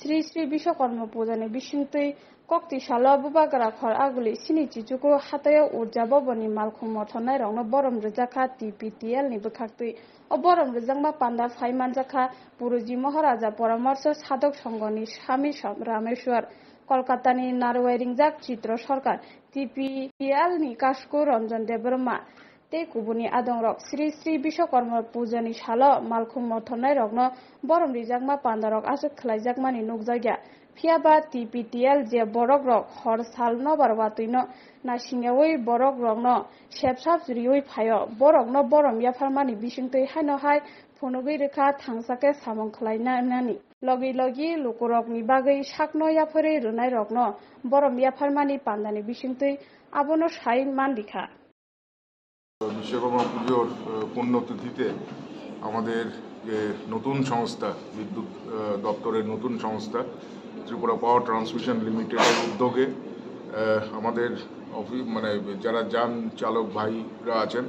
শ্রী শ্রী বিশ্বকর্মা পূজাनि बिसिंतै कक्ति साला बुबागरा खर आगुलि सिनि चिचुको हातायाव उर्जा बबनि मालखुं मथनाय रंनो बरम रजाखा TPTL नि बखाक्तै ओ बरम रजांमा पान्दा फाइमानजाखा पुरुजि महाराजा परामर्श साधक संघनि स्वामी रामेश्वर कलकातानि नारवाइरिंजाक चित्र सरकार TPTL नि कास्को रंजन देबरमा ते कुबुनि आदंरक श्री श्री विश्वकर्मा पूजानि साला मालखुं मथनाय रंनो बरम रिजांमा पान्दारक आसु खलाइजाकमानि नुकजाग्या फियाबा TPTL जे बरक रक हर साल नबारवातैनो नासिंयावै बरक रंनो सेबसाब जुरियै फायो बरकनो बरम याफारमानि बिसिंतै हायनोहाय फनुगै रेखा थांसाके सामं खलायनानि लगी लगी लुकुरकनि बागै साकनो याफारै रुनाय रकनो बरम याफारमानि पान्दानि बिसिंतै आबनो साइ मानदिखा বিশ্বকর্মা পুজোর পুণ্যতিথিতে আমাদের যে নতুন সংস্থা বিদ্যুৎ দপ্তরের নতুন সংস্থা ত্রিপুরা পাওয়ার ট্রান্সমিশন লিমিটেডের উদ্যোগে আমাদের মানে যারা যান চালক ভাইরা আছেন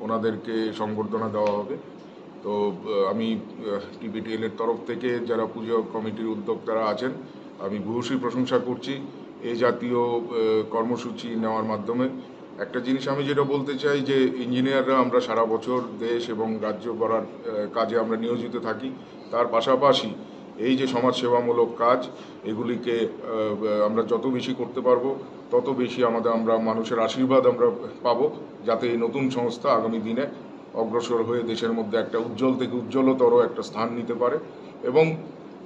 ওনাদেরকে সংবর্ধনা দেওয়া হবে। তো আমি TPTL এর তরফ থেকে যারা পুজো কমিটির উদ্যোক্তারা আছেন আমি ভূয়সী প্রশংসা করছি এই জাতীয় কর্মসূচি নেওয়ার মাধ্যমে। একটা জিনিস আমি যেটা বলতে চাই যে ইঞ্জিনিয়াররা আমরা সারা বছর দেশ এবং রাজ্য গড়ার কাজে আমরা নিয়োজিত থাকি, তার পাশাপাশি এই যে সমাজসেবামূলক কাজ এগুলিকে আমরা যত বেশি করতে পারবো তত বেশি আমরা মানুষের আশীর্বাদ আমরা পাবো, যাতে এই নতুন সংস্থা আগামী দিনে অগ্রসর হয়ে দেশের মধ্যে একটা উজ্জ্বল থেকে উজ্জ্বলতর একটা স্থান নিতে পারে। এবং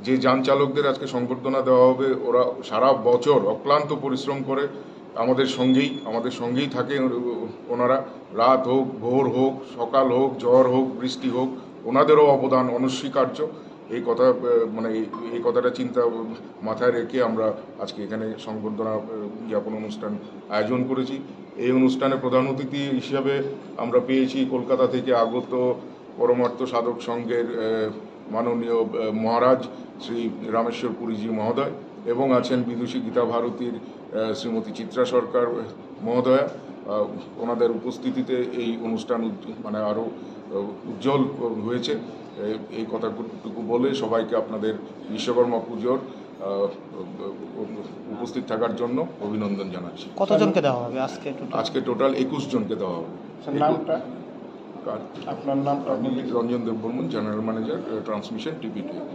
যে যান চালকদের আজকে সংবর্ধনা দেওয়া হবে ওরা সারা বছর অক্লান্ত পরিশ্রম করে আমাদের সঙ্গেই থাকে। ওনারা রাত হোক, ভোর হোক, সকাল হোক, ঝড় হোক, বৃষ্টি হোক, ওনাদেরও অবদান অনস্বীকার্য। এই কথাটা চিন্তা মাথায় রেখে আমরা আজকে এখানে সংবর্ধনা জ্ঞাপন অনুষ্ঠান আয়োজন করেছি। এই অনুষ্ঠানে প্রধান অতিথি হিসাবে আমরা পেয়েছি কলকাতা থেকে আগত পরমার্থ সাধক সংঘের মাননীয় মহারাজ শ্রী রামেশ্বর পুরীজি মহোদয় এবং আছেন বিদুষী গীতা ভারতীর শ্রীমতী চিত্রা সরকার মহোদয়া। ওনাদের উপস্থিতিতে এই অনুষ্ঠান আরও উজ্জ্বল হয়েছে। এই কথাটুকু বলে সবাইকে আপনাদের বিশ্বকর্মা পুজোর উপস্থিত থাকার জন্য অভিনন্দন জানাচ্ছি। কতজনকে দেওয়া হবে আজকে টোটাল 21 জনকে দেওয়া হবে। আপনার নাম? Ranjan Debbarman, general manager transmission TPTL।